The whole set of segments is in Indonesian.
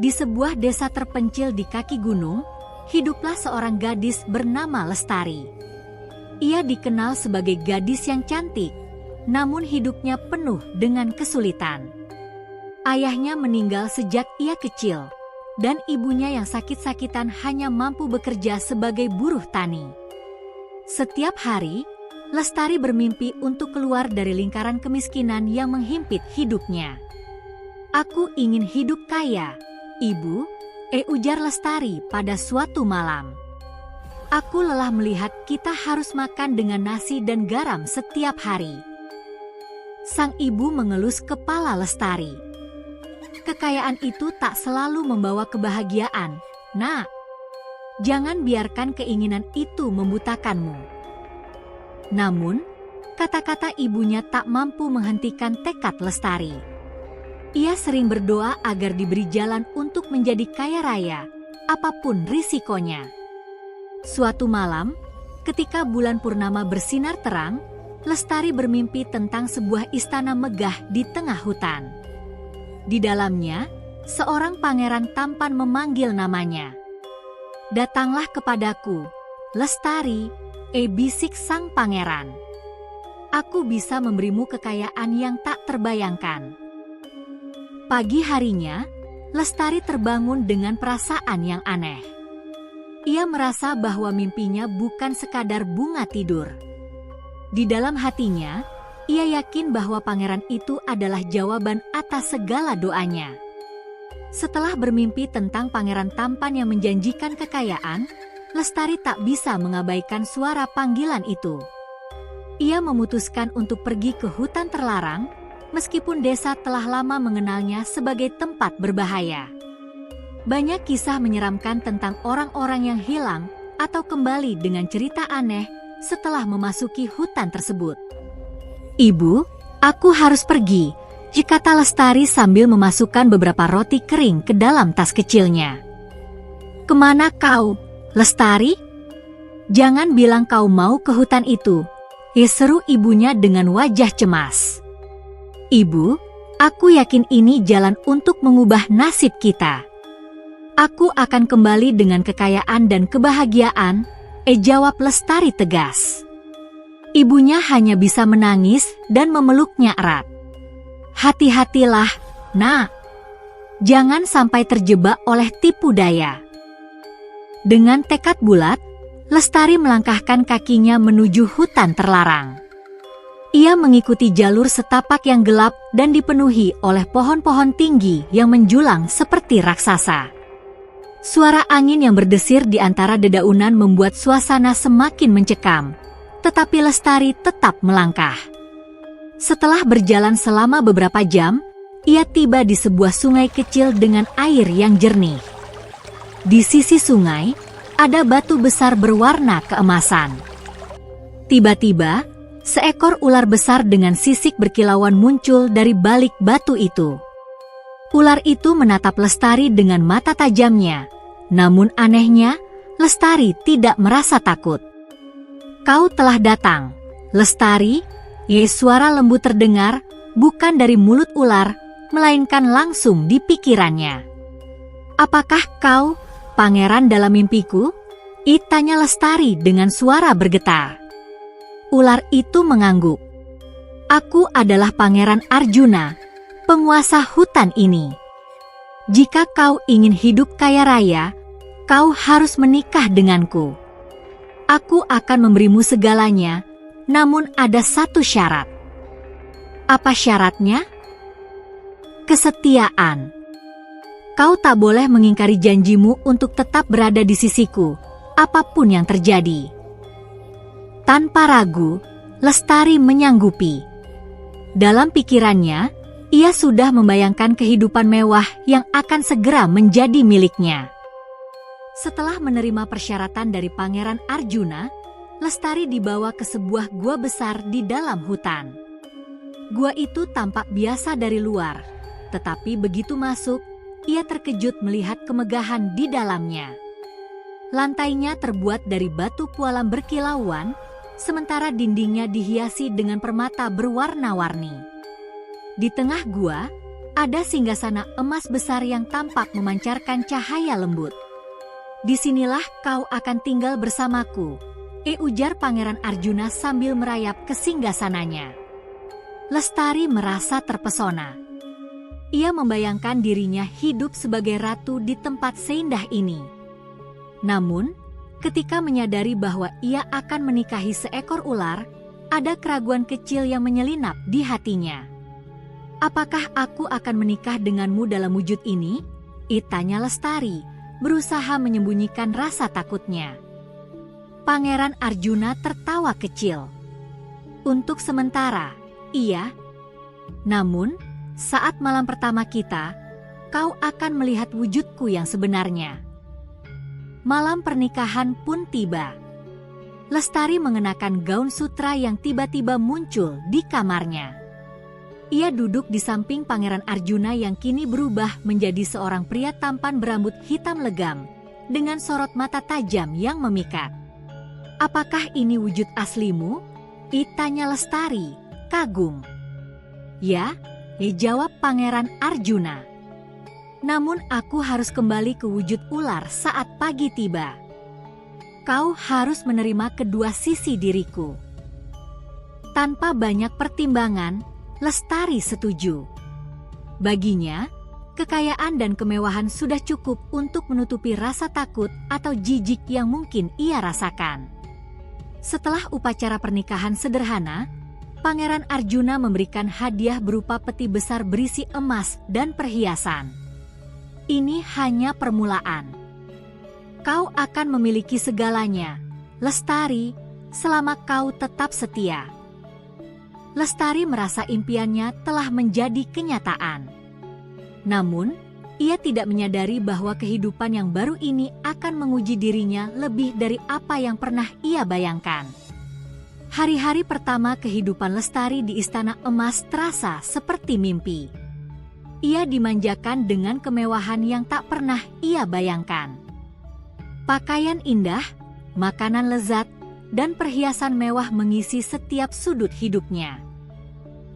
Di sebuah desa terpencil di kaki gunung, hiduplah seorang gadis bernama Lestari. Ia dikenal sebagai gadis yang cantik, namun hidupnya penuh dengan kesulitan. Ayahnya meninggal sejak ia kecil, dan ibunya yang sakit-sakitan hanya mampu bekerja sebagai buruh tani. Setiap hari, Lestari bermimpi untuk keluar dari lingkaran kemiskinan yang menghimpit hidupnya. "Aku ingin hidup kaya, Ibu," ujar Lestari pada suatu malam. "Aku lelah melihat kita harus makan dengan nasi dan garam setiap hari." Sang ibu mengelus kepala Lestari. "Kekayaan itu tak selalu membawa kebahagiaan, Nak. Jangan biarkan keinginan itu membutakanmu." Namun, kata-kata ibunya tak mampu menghentikan tekad Lestari. Ia sering berdoa agar diberi jalan untuk menjadi kaya raya, apapun risikonya. Suatu malam, ketika bulan purnama bersinar terang, Lestari bermimpi tentang sebuah istana megah di tengah hutan. Di dalamnya, seorang pangeran tampan memanggil namanya. "Datanglah kepadaku, Lestari," bisik sang pangeran. "Aku bisa memberimu kekayaan yang tak terbayangkan." Pagi harinya, Lestari terbangun dengan perasaan yang aneh. Ia merasa bahwa mimpinya bukan sekadar bunga tidur. Di dalam hatinya, ia yakin bahwa pangeran itu adalah jawaban atas segala doanya. Setelah bermimpi tentang pangeran tampan yang menjanjikan kekayaan, Lestari tak bisa mengabaikan suara panggilan itu. Ia memutuskan untuk pergi ke hutan terlarang, meskipun desa telah lama mengenalnya sebagai tempat berbahaya. Banyak kisah menyeramkan tentang orang-orang yang hilang atau kembali dengan cerita aneh setelah memasuki hutan tersebut. "Ibu, aku harus pergi," kata Lestari sambil memasukkan beberapa roti kering ke dalam tas kecilnya. "Kemana kau, Lestari? Jangan bilang kau mau ke hutan itu," seru ibunya dengan wajah cemas. "Ibu, aku yakin ini jalan untuk mengubah nasib kita. Aku akan kembali dengan kekayaan dan kebahagiaan," jawab Lestari tegas. Ibunya hanya bisa menangis dan memeluknya erat. "Hati-hatilah, Nak. Jangan sampai terjebak oleh tipu daya." Dengan tekad bulat, Lestari melangkahkan kakinya menuju hutan terlarang. Ia mengikuti jalur setapak yang gelap dan dipenuhi oleh pohon-pohon tinggi yang menjulang seperti raksasa. Suara angin yang berdesir di antara dedaunan membuat suasana semakin mencekam, tetapi Lestari tetap melangkah. Setelah berjalan selama beberapa jam, ia tiba di sebuah sungai kecil dengan air yang jernih. Di sisi sungai, ada batu besar berwarna keemasan. Tiba-tiba, seekor ular besar dengan sisik berkilauan muncul dari balik batu itu. Ular itu menatap Lestari dengan mata tajamnya, namun anehnya, Lestari tidak merasa takut. "Kau telah datang, Lestari," suara lembut terdengar, bukan dari mulut ular, melainkan langsung di pikirannya. "Apakah kau pangeran dalam mimpiku?" tanya Lestari dengan suara bergetar. Ular itu mengangguk. "Aku adalah Pangeran Arjuna, penguasa hutan ini. Jika kau ingin hidup kaya raya, kau harus menikah denganku. Aku akan memberimu segalanya, namun ada satu syarat." "Apa syaratnya?" "Kesetiaan. Kau tak boleh mengingkari janjimu untuk tetap berada di sisiku, apapun yang terjadi." Tanpa ragu, Lestari menyanggupi. Dalam pikirannya, ia sudah membayangkan kehidupan mewah yang akan segera menjadi miliknya. Setelah menerima persyaratan dari Pangeran Arjuna, Lestari dibawa ke sebuah gua besar di dalam hutan. Gua itu tampak biasa dari luar, tetapi begitu masuk, ia terkejut melihat kemegahan di dalamnya. Lantainya terbuat dari batu pualam berkilauan, sementara dindingnya dihiasi dengan permata berwarna-warni. Di tengah gua, ada singgasana emas besar yang tampak memancarkan cahaya lembut. "Disinilah kau akan tinggal bersamaku," ujar Pangeran Arjuna sambil merayap ke singgasananya. Lestari merasa terpesona. Ia membayangkan dirinya hidup sebagai ratu di tempat seindah ini. Namun, ketika menyadari bahwa ia akan menikahi seekor ular, ada keraguan kecil yang menyelinap di hatinya. "Apakah aku akan menikah denganmu dalam wujud ini?" tanya Lestari, berusaha menyembunyikan rasa takutnya. Pangeran Arjuna tertawa kecil. "Untuk sementara, iya. Namun, saat malam pertama kita, kau akan melihat wujudku yang sebenarnya." Malam pernikahan pun tiba. Lestari mengenakan gaun sutra yang tiba-tiba muncul di kamarnya. Ia duduk di samping Pangeran Arjuna yang kini berubah menjadi seorang pria tampan berambut hitam legam, dengan sorot mata tajam yang memikat. "Apakah ini wujud aslimu?" tanya Lestari, kagum. "Ya," jawab Pangeran Arjuna. "Namun aku harus kembali ke wujud ular saat pagi tiba. Kau harus menerima kedua sisi diriku." Tanpa banyak pertimbangan, Lestari setuju. Baginya, kekayaan dan kemewahan sudah cukup untuk menutupi rasa takut atau jijik yang mungkin ia rasakan. Setelah upacara pernikahan sederhana, Pangeran Arjuna memberikan hadiah berupa peti besar berisi emas dan perhiasan. "Ini hanya permulaan. Kau akan memiliki segalanya, Lestari, selama kau tetap setia." Lestari merasa impiannya telah menjadi kenyataan. Namun, ia tidak menyadari bahwa kehidupan yang baru ini akan menguji dirinya lebih dari apa yang pernah ia bayangkan. Hari-hari pertama kehidupan Lestari di Istana Emas terasa seperti mimpi. Ia dimanjakan dengan kemewahan yang tak pernah ia bayangkan. Pakaian indah, makanan lezat, dan perhiasan mewah mengisi setiap sudut hidupnya.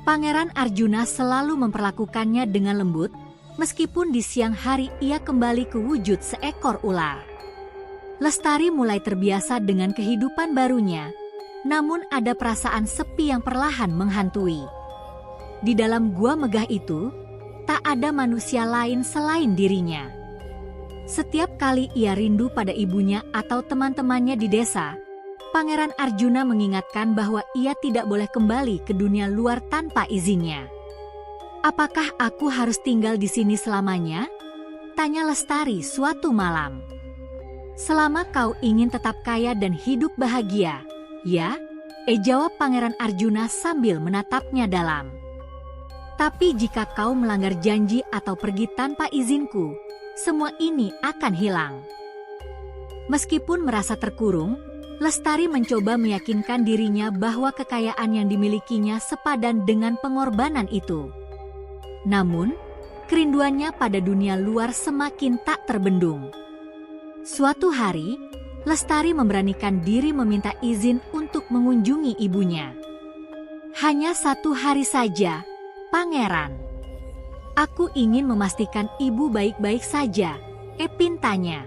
Pangeran Arjuna selalu memperlakukannya dengan lembut, meskipun di siang hari ia kembali ke wujud seekor ular. Lestari mulai terbiasa dengan kehidupan barunya, namun ada perasaan sepi yang perlahan menghantui. Di dalam gua megah itu, tak ada manusia lain selain dirinya. Setiap kali ia rindu pada ibunya atau teman-temannya di desa, Pangeran Arjuna mengingatkan bahwa ia tidak boleh kembali ke dunia luar tanpa izinnya. "Apakah aku harus tinggal di sini selamanya?" tanya Lestari suatu malam. "Selama kau ingin tetap kaya dan hidup bahagia, ya?" jawab Pangeran Arjuna sambil menatapnya dalam. "Tapi jika kau melanggar janji atau pergi tanpa izinku, semua ini akan hilang." Meskipun merasa terkurung, Lestari mencoba meyakinkan dirinya bahwa kekayaan yang dimilikinya sepadan dengan pengorbanan itu. Namun, kerinduannya pada dunia luar semakin tak terbendung. Suatu hari, Lestari memberanikan diri meminta izin untuk mengunjungi ibunya. "Hanya 1 hari saja, Pangeran. Aku ingin memastikan ibu baik-baik saja," pintanya.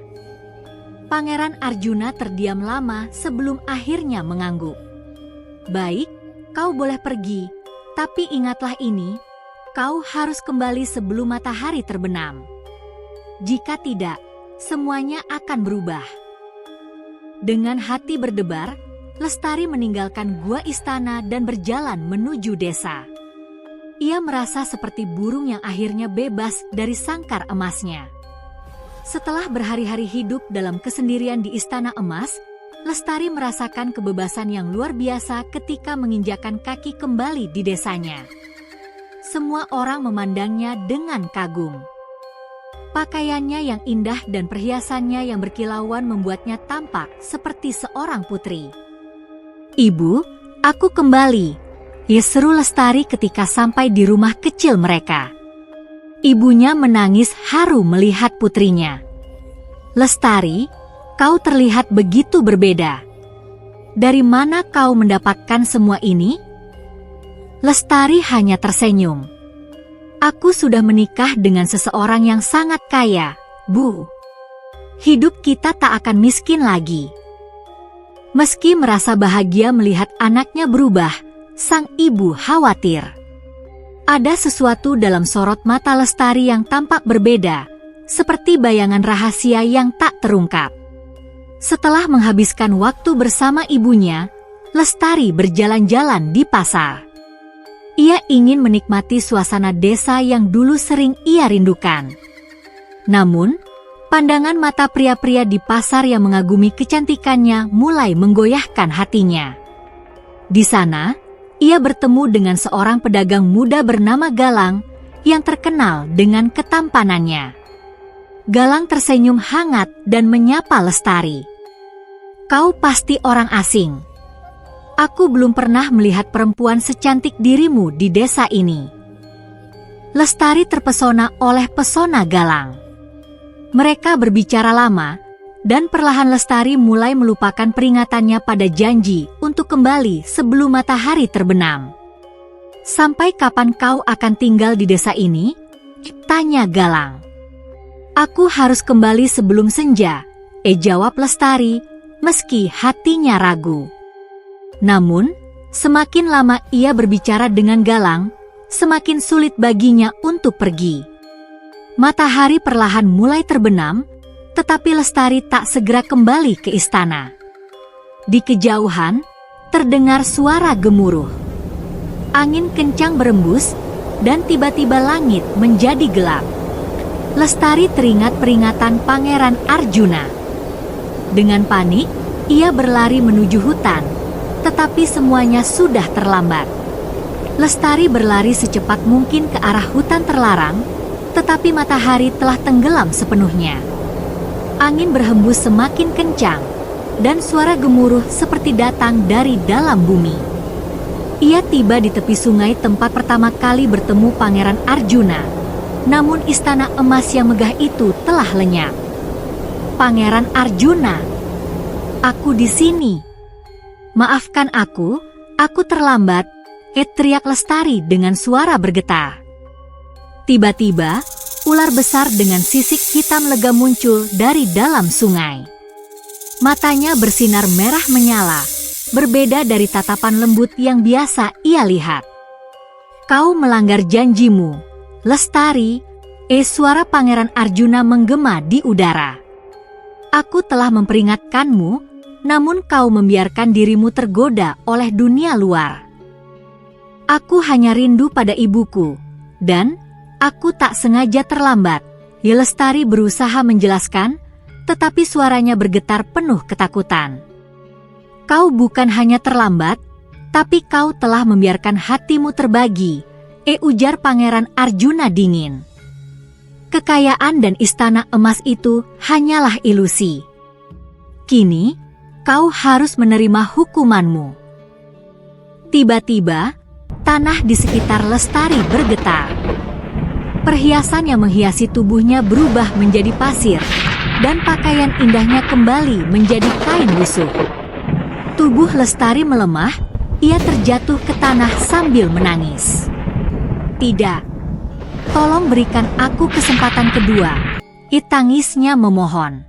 Pangeran Arjuna terdiam lama sebelum akhirnya mengangguk. "Baik, kau boleh pergi, tapi ingatlah ini, kau harus kembali sebelum matahari terbenam. Jika tidak, semuanya akan berubah." Dengan hati berdebar, Lestari meninggalkan gua istana dan berjalan menuju desa. Ia merasa seperti burung yang akhirnya bebas dari sangkar emasnya. Setelah berhari-hari hidup dalam kesendirian di Istana Emas, Lestari merasakan kebebasan yang luar biasa ketika menginjakan kaki kembali di desanya. Semua orang memandangnya dengan kagum. Pakaiannya yang indah dan perhiasannya yang berkilauan membuatnya tampak seperti seorang putri. "Ibu, aku kembali," seru Lestari ketika sampai di rumah kecil mereka. Ibunya menangis haru melihat putrinya. "Lestari, kau terlihat begitu berbeda. Dari mana kau mendapatkan semua ini?" Lestari hanya tersenyum. Aku sudah menikah dengan seseorang yang sangat kaya, Bu. Hidup kita tak akan miskin lagi. Meski merasa bahagia melihat anaknya berubah, sang ibu khawatir. Ada sesuatu dalam sorot mata Lestari yang tampak berbeda, seperti bayangan rahasia yang tak terungkap. Setelah menghabiskan waktu bersama ibunya, Lestari berjalan-jalan di pasar. Ia ingin menikmati suasana desa yang dulu sering ia rindukan. Namun, pandangan mata pria-pria di pasar yang mengagumi kecantikannya mulai menggoyahkan hatinya. Di sana, ia bertemu dengan seorang pedagang muda bernama Galang yang terkenal dengan ketampanannya. Galang tersenyum hangat dan menyapa Lestari. "Kau pasti orang asing. Aku belum pernah melihat perempuan secantik dirimu di desa ini." Lestari terpesona oleh pesona Galang. Mereka berbicara lama, dan perlahan Lestari mulai melupakan peringatannya pada janji untuk kembali sebelum matahari terbenam. "Sampai kapan kau akan tinggal di desa ini?" tanya Galang. "Aku harus kembali sebelum senja," jawab Lestari, meski hatinya ragu. Namun, semakin lama ia berbicara dengan Galang, semakin sulit baginya untuk pergi. Matahari perlahan mulai terbenam, tetapi Lestari tak segera kembali ke istana. Di kejauhan, terdengar suara gemuruh. Angin kencang berembus, dan tiba-tiba langit menjadi gelap. Lestari teringat peringatan Pangeran Arjuna. Dengan panik, ia berlari menuju hutan. Tetapi semuanya sudah terlambat. Lestari berlari secepat mungkin ke arah hutan terlarang, tetapi matahari telah tenggelam sepenuhnya. Angin berhembus semakin kencang, dan suara gemuruh seperti datang dari dalam bumi. Ia tiba di tepi sungai tempat pertama kali bertemu Pangeran Arjuna, namun istana emas yang megah itu telah lenyap. "Pangeran Arjuna, aku di sini. Maafkan aku terlambat," teriak Lestari dengan suara bergetar. Tiba-tiba, ular besar dengan sisik hitam legam muncul dari dalam sungai. Matanya bersinar merah menyala, berbeda dari tatapan lembut yang biasa ia lihat. "Kau melanggar janjimu, Lestari," suara Pangeran Arjuna menggema di udara. "Aku telah memperingatkanmu, namun kau membiarkan dirimu tergoda oleh dunia luar. Aku hanya rindu pada ibuku, dan aku tak sengaja terlambat." Lestari berusaha menjelaskan, tetapi suaranya bergetar penuh ketakutan. "Kau bukan hanya terlambat, tapi kau telah membiarkan hatimu terbagi," ujar Pangeran Arjuna dingin. "Kekayaan dan istana emas itu hanyalah ilusi. Kini, kau harus menerima hukumanmu." Tiba-tiba, tanah di sekitar Lestari bergetar. Perhiasan yang menghiasi tubuhnya berubah menjadi pasir, dan pakaian indahnya kembali menjadi kain lusuh. Tubuh Lestari melemah, ia terjatuh ke tanah sambil menangis. "Tidak, tolong berikan aku kesempatan kedua," tangisnya memohon.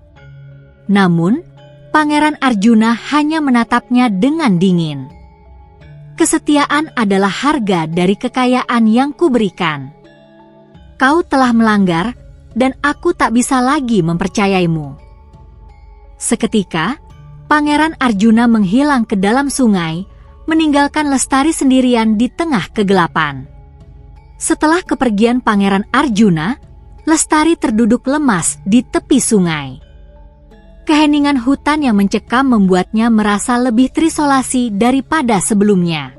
Namun, Pangeran Arjuna hanya menatapnya dengan dingin. "Kesetiaan adalah harga dari kekayaan yang kuberikan. Kau telah melanggar, dan aku tak bisa lagi mempercayaimu." Seketika, Pangeran Arjuna menghilang ke dalam sungai, meninggalkan Lestari sendirian di tengah kegelapan. Setelah kepergian Pangeran Arjuna, Lestari terduduk lemas di tepi sungai. Keheningan hutan yang mencekam membuatnya merasa lebih terisolasi daripada sebelumnya.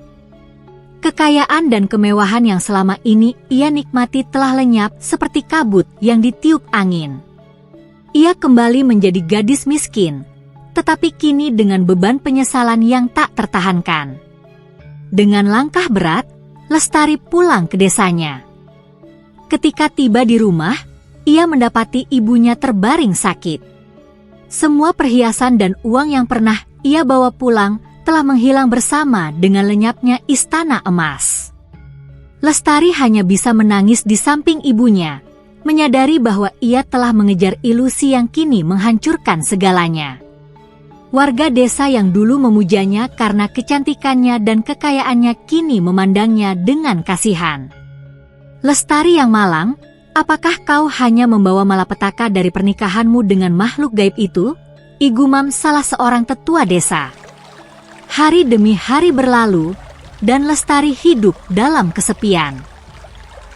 Kekayaan dan kemewahan yang selama ini ia nikmati telah lenyap seperti kabut yang ditiup angin. Ia kembali menjadi gadis miskin, tetapi kini dengan beban penyesalan yang tak tertahankan. Dengan langkah berat, Lestari pulang ke desanya. Ketika tiba di rumah, ia mendapati ibunya terbaring sakit. Semua perhiasan dan uang yang pernah ia bawa pulang telah menghilang bersama dengan lenyapnya istana emas. Lestari hanya bisa menangis di samping ibunya, menyadari bahwa ia telah mengejar ilusi yang kini menghancurkan segalanya. Warga desa yang dulu memujanya karena kecantikannya dan kekayaannya kini memandangnya dengan kasihan. Lestari yang malang, apakah kau hanya membawa malapetaka dari pernikahanmu dengan makhluk gaib itu? Igumam salah seorang tetua desa. Hari demi hari berlalu, dan Lestari hidup dalam kesepian.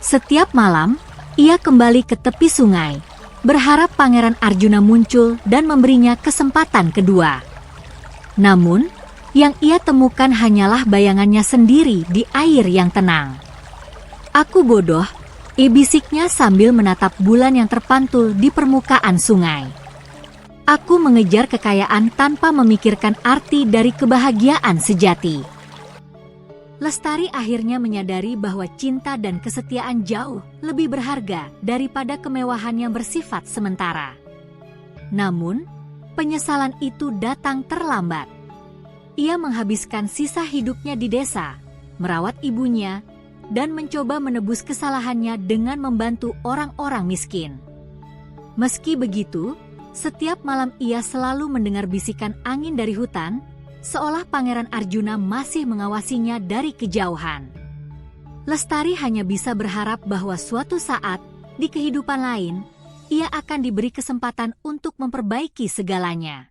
Setiap malam, ia kembali ke tepi sungai, berharap Pangeran Arjuna muncul dan memberinya kesempatan kedua. Namun, yang ia temukan hanyalah bayangannya sendiri di air yang tenang. "Aku bodoh," bisiknya sambil menatap bulan yang terpantul di permukaan sungai. "Aku mengejar kekayaan tanpa memikirkan arti dari kebahagiaan sejati." Lestari akhirnya menyadari bahwa cinta dan kesetiaan jauh lebih berharga daripada kemewahan yang bersifat sementara. Namun, penyesalan itu datang terlambat. Ia menghabiskan sisa hidupnya di desa, merawat ibunya, dan mencoba menebus kesalahannya dengan membantu orang-orang miskin. Meski begitu, setiap malam ia selalu mendengar bisikan angin dari hutan, seolah Pangeran Arjuna masih mengawasinya dari kejauhan. Lestari hanya bisa berharap bahwa suatu saat, di kehidupan lain, ia akan diberi kesempatan untuk memperbaiki segalanya.